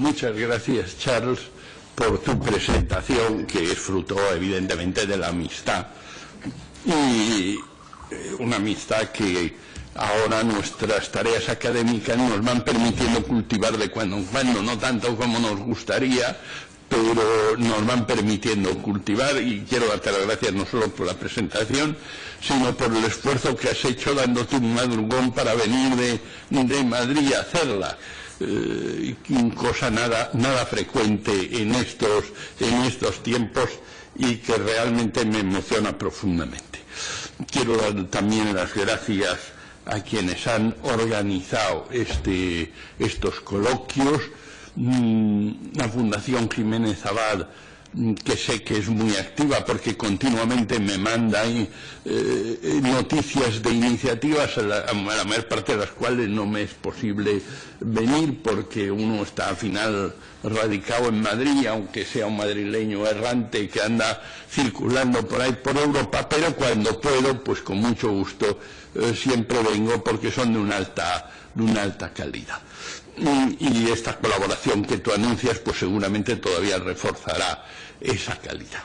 Muchas gracias, Charles, por tu presentación, que es fruto, evidentemente, de la amistad. Y una amistad que ahora nuestras tareas académicas nos van permitiendo cultivar de cuando en cuando, no tanto como nos gustaría, pero nos van permitiendo cultivar, y quiero darte las gracias no solo por la presentación, sino por el esfuerzo que has hecho dándote un madrugón para venir de Madrid a hacerla. Cosa nada frecuente en estos tiempos y que realmente me emociona profundamente. Quiero dar también las gracias a quienes han organizado estos coloquios. La Fundación Jiménez Abad, que sé que es muy activa porque continuamente me manda noticias de iniciativas, a la mayor parte de las cuales no me es posible venir porque uno está al final radicado en Madrid, aunque sea un madrileño errante que anda circulando por ahí por Europa, pero cuando puedo, pues con mucho gusto siempre vengo porque son de una alta calidad. Y esta colaboración que tú anuncias, pues seguramente todavía reforzará esa calidad.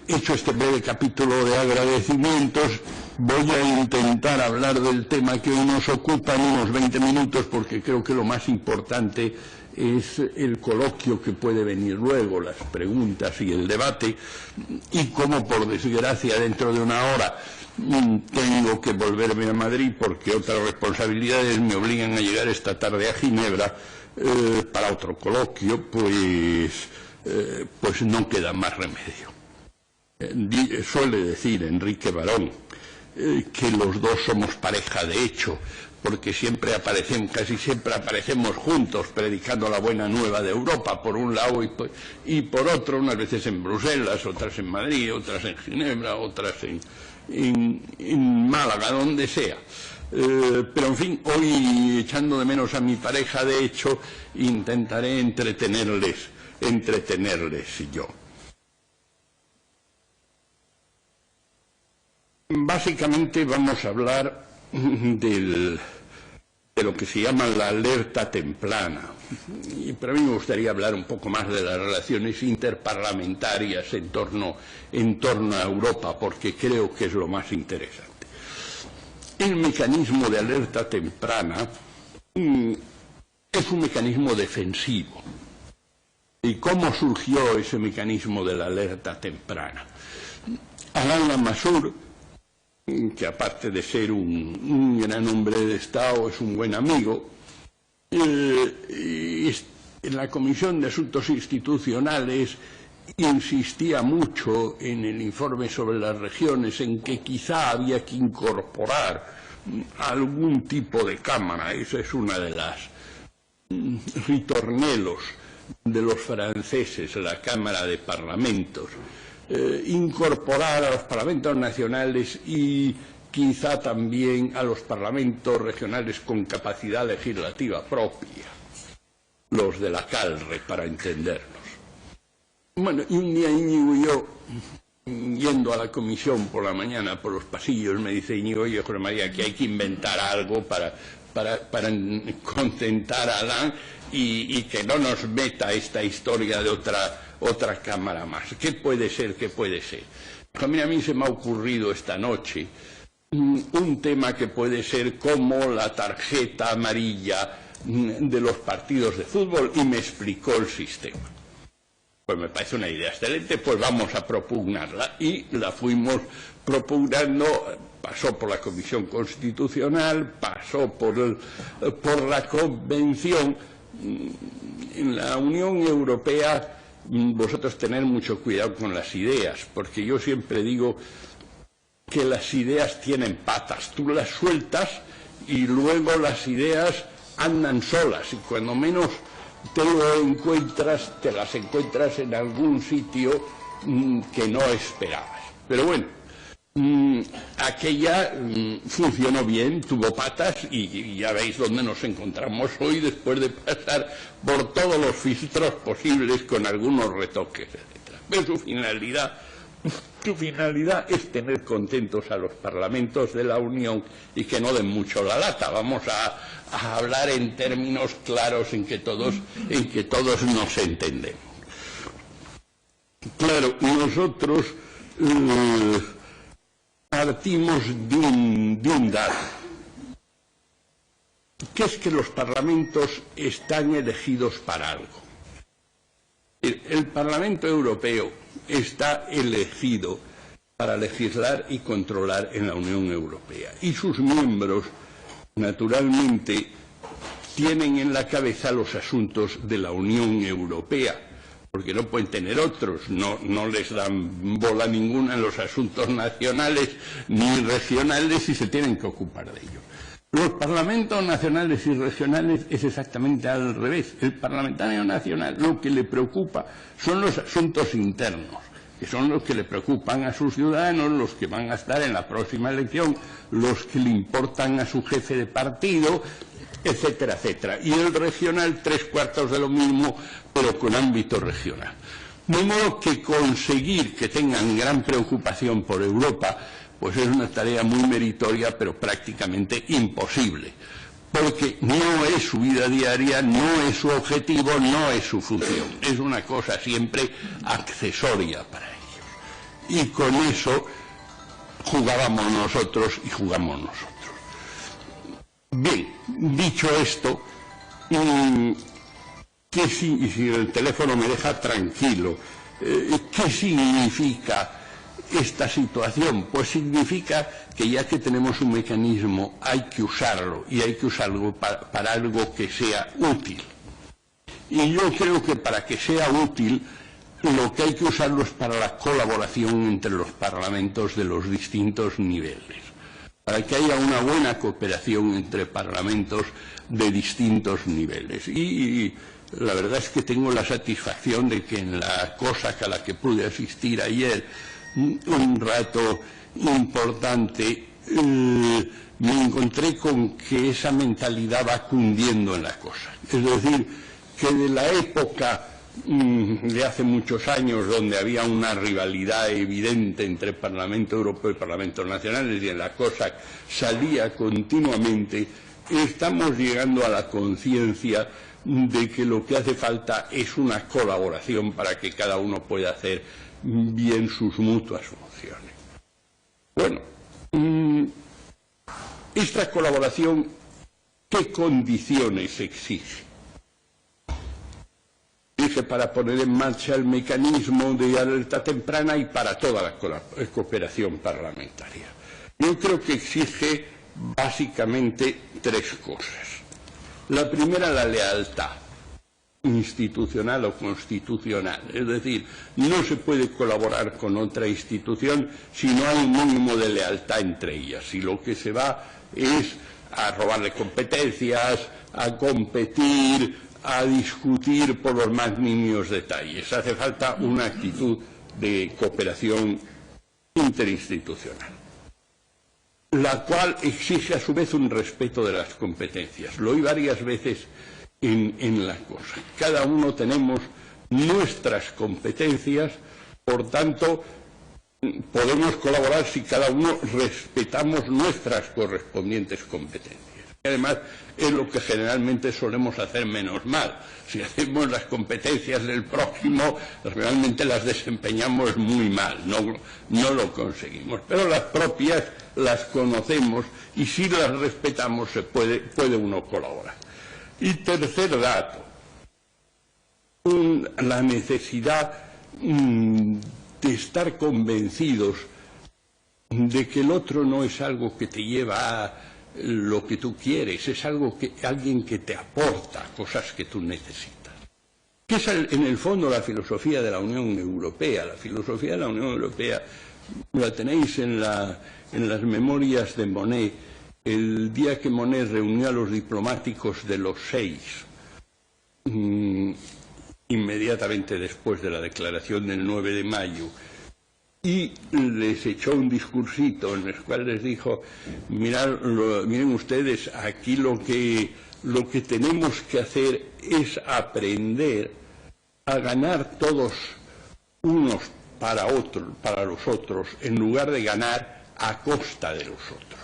Hecho este breve capítulo de agradecimientos, voy a intentar hablar del tema que hoy nos ocupa en unos 20 minutos, porque creo que lo más importante es el coloquio que puede venir luego, las preguntas y el debate, y como por desgracia dentro de una hora tengo que volverme a Madrid porque otras responsabilidades me obligan a llegar esta tarde a Ginebra para otro coloquio, pues no queda más remedio. Suele decir Enrique Barón que los dos somos pareja de hecho, porque casi siempre aparecemos juntos predicando la buena nueva de Europa, por un lado y por otro, unas veces en Bruselas, otras en Madrid, otras en Ginebra, otras en Málaga, donde sea. Pero en fin, hoy, echando de menos a mi pareja de hecho, intentaré entretenerles yo. Básicamente vamos a hablar de lo que se llama la alerta temprana. Y para mí me gustaría hablar un poco más de las relaciones interparlamentarias en torno a Europa, porque creo que es lo más interesante. El mecanismo de alerta temprana es un mecanismo defensivo. ¿Y cómo surgió ese mecanismo de la alerta temprana? Alain Lamassoure, que aparte de ser un gran hombre de Estado, es un buen amigo, en la Comisión de Asuntos Institucionales insistía mucho en el informe sobre las regiones en que quizá había que incorporar algún tipo de cámara. Esa es una de las ritornelos de los franceses, la Cámara de Parlamentos. Incorporar a los parlamentos nacionales y quizá también a los parlamentos regionales con capacidad legislativa propia, los de la CALRE, para entendernos. Bueno, y un día Íñigo y yo, yendo a la comisión por la mañana por los pasillos, me dice Íñigo: oye, José María, que hay que inventar algo para contentar a Alain y que no nos meta esta historia de otra cámara más. ¿Qué puede ser? A mí se me ha ocurrido esta noche un tema que puede ser como la tarjeta amarilla de los partidos de fútbol, y me explicó el sistema. Pues me parece una idea excelente, pues vamos a propugnarla, y la fuimos propugnando. Pasó por la Comisión Constitucional, pasó por la Convención. En la Unión Europea vosotros tener mucho cuidado con las ideas, porque yo siempre digo que las ideas tienen patas, tú las sueltas y luego las ideas andan solas, y cuando menos te las encuentras en algún sitio que no esperabas. Pero bueno, aquella funcionó bien, tuvo patas, y ya veis dónde nos encontramos hoy después de pasar por todos los filtros posibles con algunos retoques, etc. Pero su finalidad Su finalidad es tener contentos a los parlamentos de la Unión y que no den mucho la lata. Vamos a hablar en términos claros en que todos nos entendemos. Claro, nosotros partimos de un dato, que es que los parlamentos están elegidos para algo. El Parlamento Europeo está elegido para legislar y controlar en la Unión Europea. Y sus miembros, naturalmente, tienen en la cabeza los asuntos de la Unión Europea, porque no pueden tener otros, no les dan bola ninguna en los asuntos nacionales ni regionales y se tienen que ocupar de ellos. Los parlamentos nacionales y regionales es exactamente al revés. El parlamentario nacional lo que le preocupa son los asuntos internos, que son los que le preocupan a sus ciudadanos, los que van a estar en la próxima elección, los que le importan a su jefe de partido, etcétera, etcétera. Y el regional, 3/4 de lo mismo, pero con ámbito regional. De modo que conseguir que tengan gran preocupación por Europa, pues es una tarea muy meritoria, pero prácticamente imposible, porque no es su vida diaria, no es su objetivo, no es su función, es una cosa siempre accesoria para ellos. Y con eso jugábamos nosotros y jugamos nosotros. Bien, dicho esto, ¿qué si el teléfono me deja tranquilo? ¿Qué significa esta situación? Pues significa que ya que tenemos un mecanismo hay que usarlo, y hay que usarlo para algo que sea útil. Y yo creo que para que sea útil lo que hay que usarlo es para la colaboración entre los parlamentos de los distintos niveles, para que haya una buena cooperación entre parlamentos de distintos niveles. Y la verdad es que tengo la satisfacción de que en la COSAC a la que pude asistir ayer, un rato importante, me encontré con que esa mentalidad va cundiendo en la cosa. Es decir, que de la época de hace muchos años, donde había una rivalidad evidente entre Parlamento Europeo y Parlamentos Nacionales, y en la COSAC salía continuamente, estamos llegando a la conciencia de que lo que hace falta es una colaboración para que cada uno pueda hacer bien sus mutuas funciones. Bueno, esta colaboración, ¿qué condiciones exige? Exige para poner en marcha el mecanismo de alerta temprana y para toda la cooperación parlamentaria. Yo creo que exige básicamente 3 cosas. La primera, la lealtad institucional o constitucional, es decir, no se puede colaborar con otra institución si no hay un mínimo de lealtad entre ellas, si lo que se va es a robarle competencias, a competir, a discutir por los más nimios detalles. Hace falta una actitud de cooperación interinstitucional, la cual exige a su vez un respeto de las competencias. Lo oí varias veces en la cosa. Cada uno tenemos nuestras competencias, por tanto, podemos colaborar si cada uno respetamos nuestras correspondientes competencias. Y además, es lo que generalmente solemos hacer menos mal. Si hacemos las competencias del prójimo, realmente las desempeñamos muy mal, no lo conseguimos. Pero las propias las conocemos y si las respetamos puede uno colaborar. Y tercer dato, la necesidad de estar convencidos de que el otro no es algo que te lleva a lo que tú quieres, es alguien que te aporta cosas que tú necesitas. Que es en el fondo la filosofía de la Unión Europea. La filosofía de la Unión Europea la tenéis en las memorias de Monnet, el día que Monnet reunió a los diplomáticos de los 6, inmediatamente después de la declaración del 9 de mayo, y les echó un discursito en el cual les dijo: miren ustedes, aquí lo que tenemos que hacer es aprender a ganar todos unos para los otros, en lugar de ganar a costa de los otros.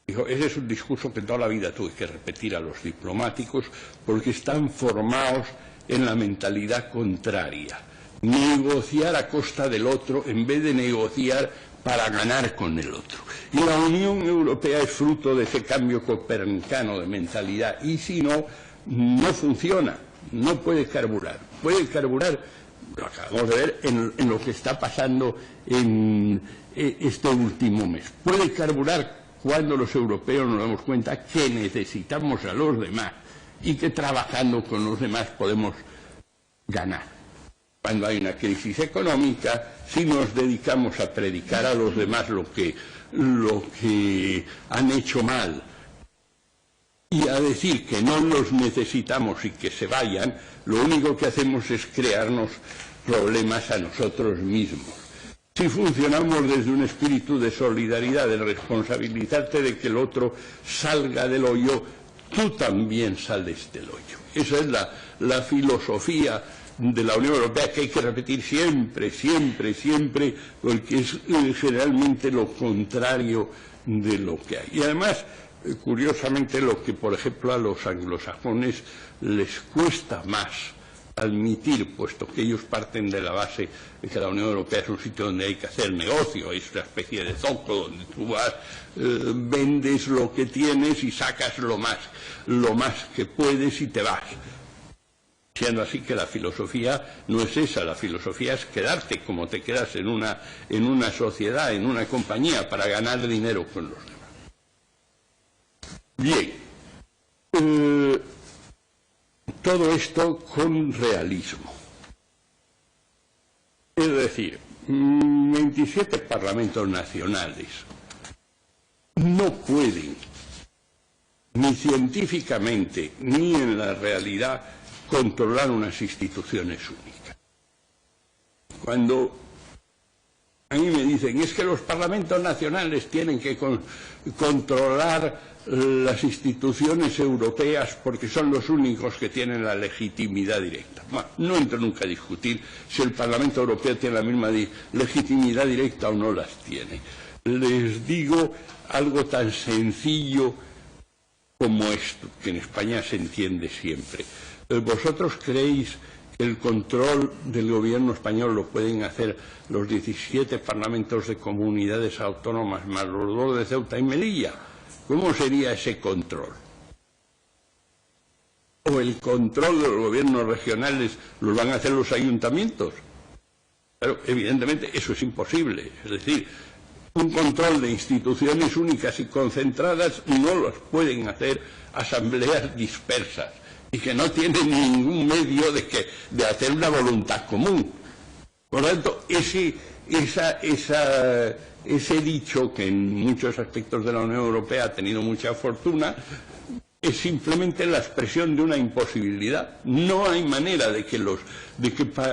Dijo, ese es un discurso que toda la vida tuve que repetir a los diplomáticos porque están formados en la mentalidad contraria. Negociar a costa del otro en vez de negociar para ganar con el otro. Y la Unión Europea es fruto de ese cambio copernicano de mentalidad. Y si no, no funciona, no puede carburar. Puede carburar, lo acabamos de ver en lo que está pasando en este último mes. Puede carburar cuando los europeos nos damos cuenta que necesitamos a los demás y que trabajando con los demás podemos ganar. Cuando hay una crisis económica, si nos dedicamos a predicar a los demás lo que han hecho mal y a decir que no los necesitamos y que se vayan, lo único que hacemos es crearnos problemas a nosotros mismos. Si funcionamos desde un espíritu de solidaridad, de responsabilizarte de que el otro salga del hoyo, tú también sales del hoyo. Esa es la filosofía de la Unión Europea, que hay que repetir siempre, siempre, siempre, porque es generalmente lo contrario de lo que hay. Y además, curiosamente, lo que, por ejemplo, a los anglosajones les cuesta más admitir, puesto que ellos parten de la base de que la Unión Europea es un sitio donde hay que hacer negocio, es una especie de zoco donde tú vas, vendes lo que tienes y sacas lo más que puedes y te vas. Siendo así que la filosofía no es esa, la filosofía es quedarte como te quedas en una sociedad, en una compañía, para ganar dinero con los demás. Bien, todo esto con realismo. Es decir, 27 parlamentos nacionales no pueden, ni científicamente, ni en la realidad, controlar unas instituciones únicas. Cuando a mí me dicen, es que los parlamentos nacionales tienen que controlar las instituciones europeas porque son los únicos que tienen la legitimidad directa. Bueno, no entro nunca a discutir si el Parlamento Europeo tiene la misma legitimidad directa o no las tiene. Les digo algo tan sencillo como esto, que en España se entiende siempre. ¿Vosotros creéis que el control del gobierno español lo pueden hacer los 17 parlamentos de comunidades autónomas más los 2 de Ceuta y Melilla? ¿Cómo sería ese control? ¿O el control de los gobiernos regionales los van a hacer los ayuntamientos? Claro, evidentemente eso es imposible. Es decir, un control de instituciones únicas y concentradas no los pueden hacer asambleas dispersas y que no tienen ningún medio de hacer una voluntad común. Por lo tanto, ese dicho, que en muchos aspectos de la Unión Europea ha tenido mucha fortuna, es simplemente la expresión de una imposibilidad. No hay manera de que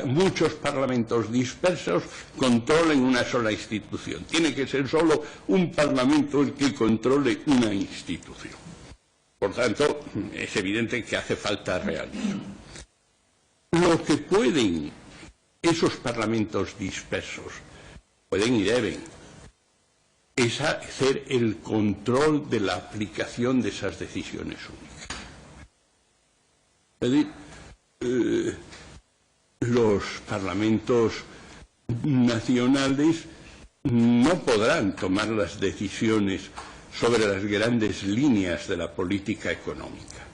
muchos parlamentos dispersos controlen una sola institución. Tiene que ser solo un parlamento el que controle una institución. Por tanto, es evidente que hace falta realismo. Lo que pueden esos parlamentos dispersos, pueden y deben, es hacer el control de la aplicación de esas decisiones únicas. Es decir, los parlamentos nacionales no podrán tomar las decisiones sobre las grandes líneas de la política económica.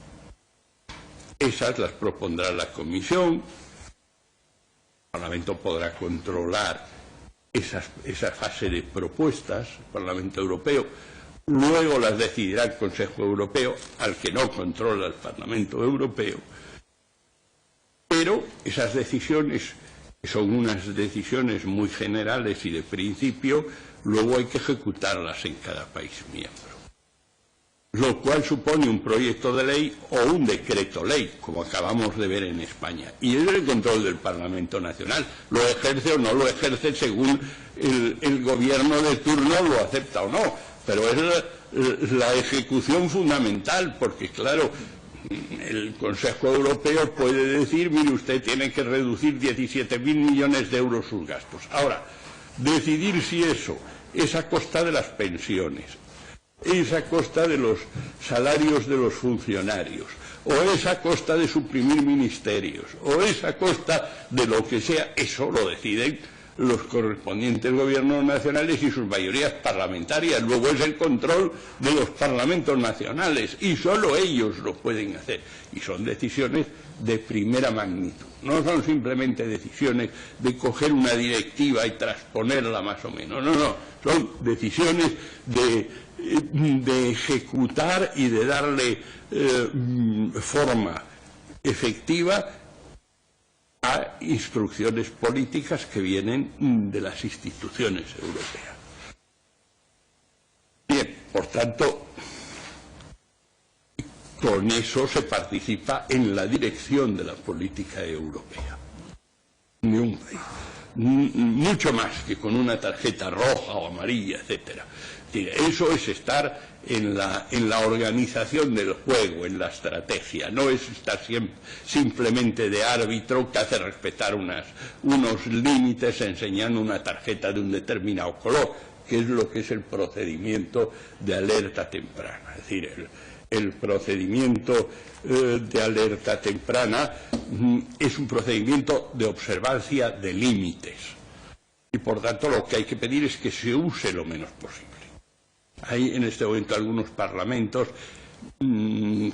Esas las propondrá la Comisión. El Parlamento podrá controlar esa fase de propuestas, el Parlamento Europeo, luego las decidirá el Consejo Europeo, al que no controla el Parlamento Europeo, pero esas decisiones, que son unas decisiones muy generales y de principio, luego hay que ejecutarlas en cada país miembro, lo cual supone un proyecto de ley o un decreto ley, como acabamos de ver en España. Y es el control del Parlamento Nacional. Lo ejerce o no lo ejerce según el gobierno de turno lo acepta o no. Pero es la ejecución fundamental, porque claro, el Consejo Europeo puede decir, mire, usted tiene que reducir 17.000 millones de euros sus gastos. Ahora, decidir si eso es a costa de las pensiones, es a costa de los salarios de los funcionarios, o es a costa de suprimir ministerios, o es a costa de lo que sea, eso lo deciden los correspondientes gobiernos nacionales y sus mayorías parlamentarias. Luego es el control de los parlamentos nacionales y solo ellos lo pueden hacer. Y son decisiones de primera magnitud. No son simplemente decisiones de coger una directiva y transponerla más o menos. No, no. Son decisiones de ejecutar y de darle forma efectiva a instrucciones políticas que vienen de las instituciones europeas. Bien, por tanto, con eso se participa en la dirección de la política europea. Ni un país. Mucho más que con una tarjeta roja o amarilla, etcétera. Eso es estar en la organización del juego, en la estrategia. No es estar simplemente de árbitro que hace respetar unos límites enseñando una tarjeta de un determinado color, que es lo que es el procedimiento de alerta temprana. Es decir, el procedimiento de alerta temprana es un procedimiento de observancia de límites. Y por tanto lo que hay que pedir es que se use lo menos posible. Hay en este momento algunos parlamentos que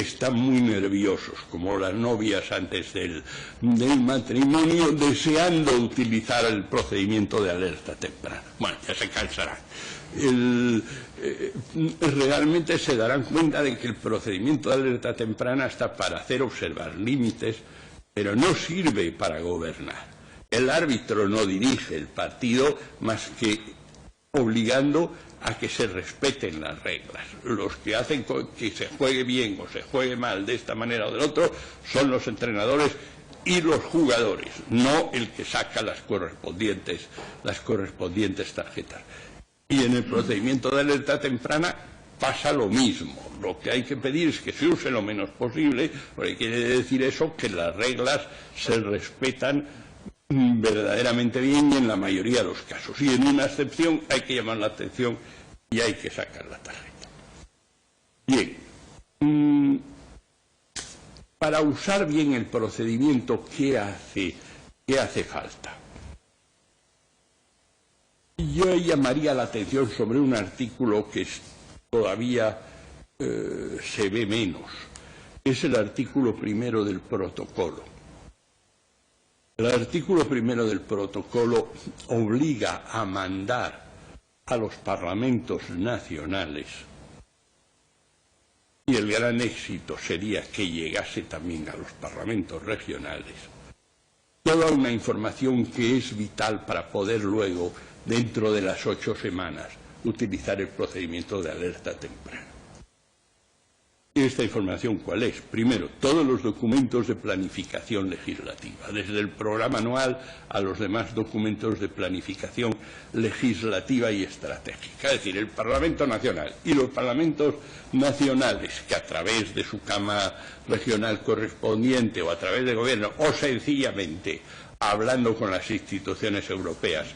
están muy nerviosos, como las novias antes del matrimonio, deseando utilizar el procedimiento de alerta temprana. Bueno, ya se cansarán. Realmente se darán cuenta de que el procedimiento de alerta temprana está para hacer observar límites, pero no sirve para gobernar. El árbitro no dirige el partido más que obligando a que se respeten las reglas. Los que hacen que se juegue bien o se juegue mal de esta manera o del otro son los entrenadores y los jugadores, no el que saca las correspondientes tarjetas. Y en el procedimiento de alerta temprana pasa lo mismo. Lo que hay que pedir es que se use lo menos posible, porque quiere decir eso que las reglas se respetan verdaderamente bien y en la mayoría de los casos. Y en una excepción hay que llamar la atención y hay que sacar la tarjeta. Bien. Para usar bien el procedimiento, ¿qué hace falta? Yo llamaría la atención sobre un artículo que todavía se ve menos. Es el artículo 1 del protocolo. El artículo 1 del protocolo obliga a mandar a los parlamentos nacionales, y el gran éxito sería que llegase también a los parlamentos regionales, toda una información que es vital para poder luego, dentro de las 8 semanas, utilizar el procedimiento de alerta temprana. ¿Y esta información cuál es? Primero, todos los documentos de planificación legislativa, desde el programa anual a los demás documentos de planificación legislativa y estratégica. Es decir, el Parlamento Nacional y los parlamentos nacionales, que a través de su Cámara Regional correspondiente o a través del Gobierno, o sencillamente hablando con las instituciones europeas,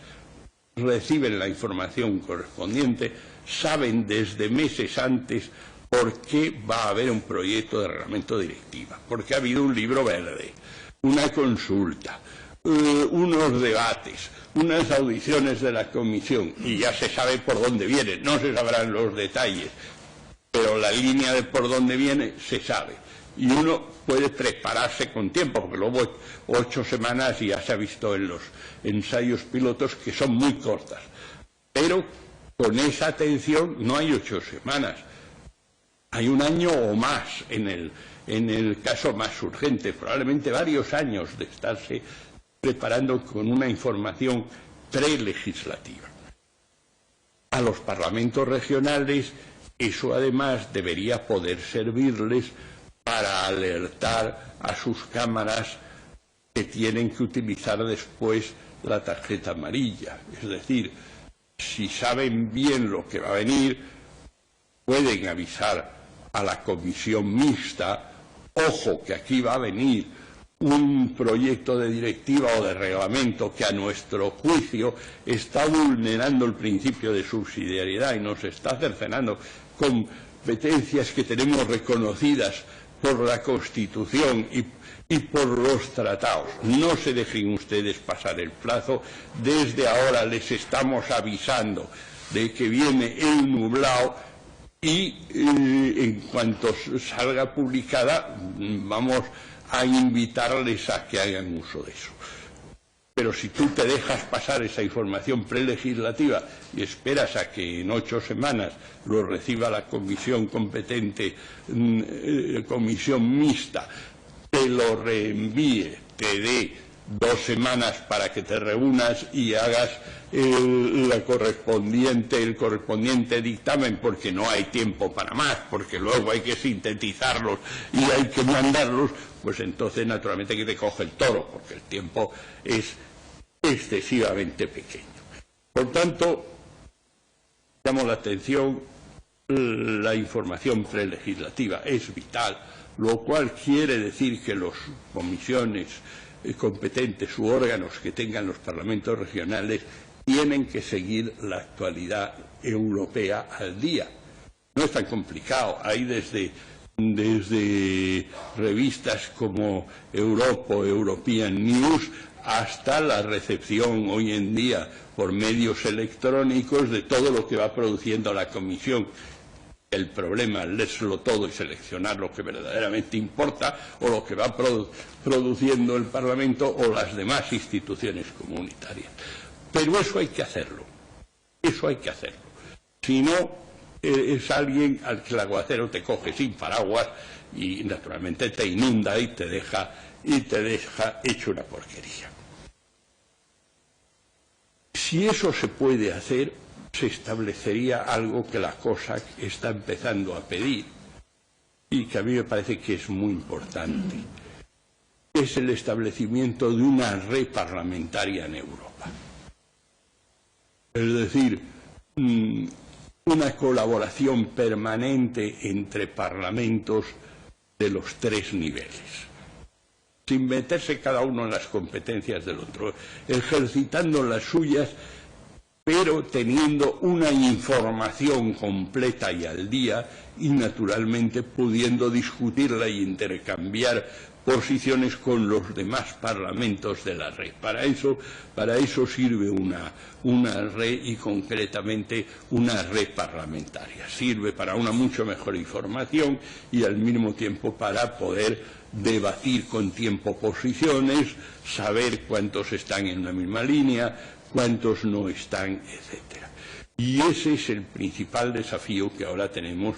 reciben la información correspondiente, saben desde meses antes por qué va a haber un proyecto de reglamento de directiva, porque ha habido un libro verde, una consulta, unos debates, unas audiciones de la comisión, y ya se sabe por dónde viene. No se sabrán los detalles, pero la línea de por dónde viene se sabe. Y uno puede prepararse con tiempo, porque luego 8 semanas ya se ha visto en los ensayos pilotos que son muy cortas. Pero con esa atención no hay 8 semanas. Hay un año o más en el caso más urgente, probablemente varios años de estarse preparando con una información prelegislativa. A los parlamentos regionales eso además debería poder servirles para alertar a sus cámaras que tienen que utilizar después la tarjeta amarilla. Es decir, si saben bien lo que va a venir, pueden avisar a la comisión mixta Ojo, que aquí va a venir un proyecto de directiva o de reglamento que a nuestro juicio está vulnerando el principio de subsidiariedad y nos está cercenando competencias que tenemos reconocidas por la Constitución y por los tratados. No se dejen ustedes pasar el plazo. Desde ahora les estamos avisando de que viene el nublado y en cuanto salga publicada vamos a invitarles a que hagan uso de eso. Pero si tú te dejas pasar esa información prelegislativa y esperas a que en 8 semanas lo reciba la comisión competente, comisión mixta, te lo reenvíe, te dé 2 semanas para que te reúnas y hagas el correspondiente dictamen, porque no hay tiempo para más, porque luego hay que sintetizarlos y hay que mandarlos, pues entonces naturalmente que te coge el toro, porque el tiempo es excesivamente pequeño. Por tanto, llamo la atención, la información prelegislativa es vital, lo cual quiere decir que las comisiones competentes u órganos que tengan los parlamentos regionales tienen que seguir la actualidad europea al día. No es tan complicado. Hay desde revistas como Europa o European News hasta la recepción hoy en día por medios electrónicos de todo lo que va produciendo la Comisión. El problema es leerlo todo y seleccionar lo que verdaderamente importa, o lo que va produciendo el Parlamento o las demás instituciones comunitarias. Pero eso hay que hacerlo. Eso hay que hacerlo. Si no, es alguien al que el aguacero te coge sin paraguas y naturalmente te inunda y te deja hecho una porquería. Si eso se puede hacer, se establecería algo que la COSAC está empezando a pedir y que a mí me parece que es muy importante. Es el establecimiento de una red parlamentaria en Europa. Es decir, una colaboración permanente entre parlamentos de los 3 niveles, sin meterse cada uno en las competencias del otro, ejercitando las suyas, pero teniendo una información completa y al día y naturalmente pudiendo discutirla y intercambiar posiciones con los demás parlamentos de la red. Para eso sirve una red, y concretamente una red parlamentaria. Sirve para una mucho mejor información y al mismo tiempo para poder debatir con tiempo posiciones, saber cuántos están en la misma línea, cuántos no están, etcétera. Y ese es el principal desafío que ahora tenemos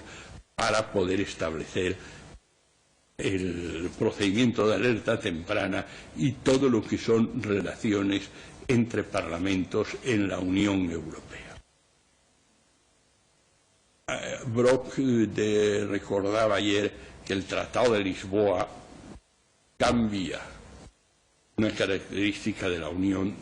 para poder establecer el procedimiento de alerta temprana y todo lo que son relaciones entre parlamentos en la Unión Europea. Brok recordaba ayer que el Tratado de Lisboa cambia una característica de la Unión,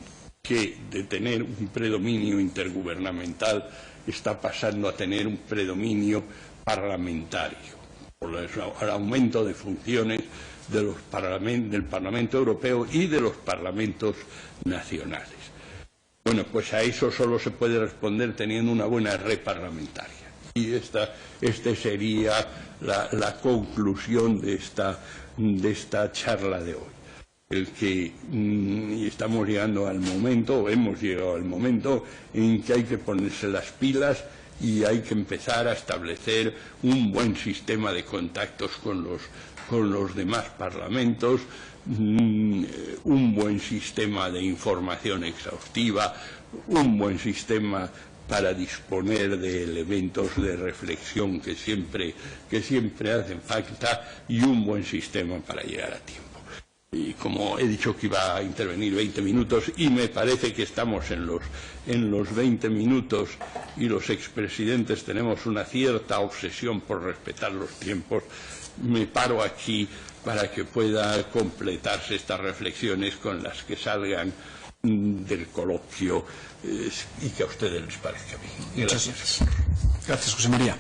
que de tener un predominio intergubernamental está pasando a tener un predominio parlamentario, por el aumento de funciones del Parlamento Europeo y de los parlamentos nacionales. Bueno, pues a eso solo se puede responder teniendo una buena red parlamentaria. Y esta sería la conclusión de esta charla de hoy. El que estamos llegando al momento, o hemos llegado al momento, en que hay que ponerse las pilas y hay que empezar a establecer un buen sistema de contactos con los demás parlamentos, un buen sistema de información exhaustiva, un buen sistema para disponer de elementos de reflexión que siempre hacen falta, y un buen sistema para llegar a tiempo. Y como he dicho que iba a intervenir 20 minutos y me parece que estamos en los 20 minutos y los expresidentes tenemos una cierta obsesión por respetar los tiempos, me paro aquí para que pueda completarse estas reflexiones con las que salgan del coloquio y que a ustedes les parezca bien. Gracias. Gracias, José María.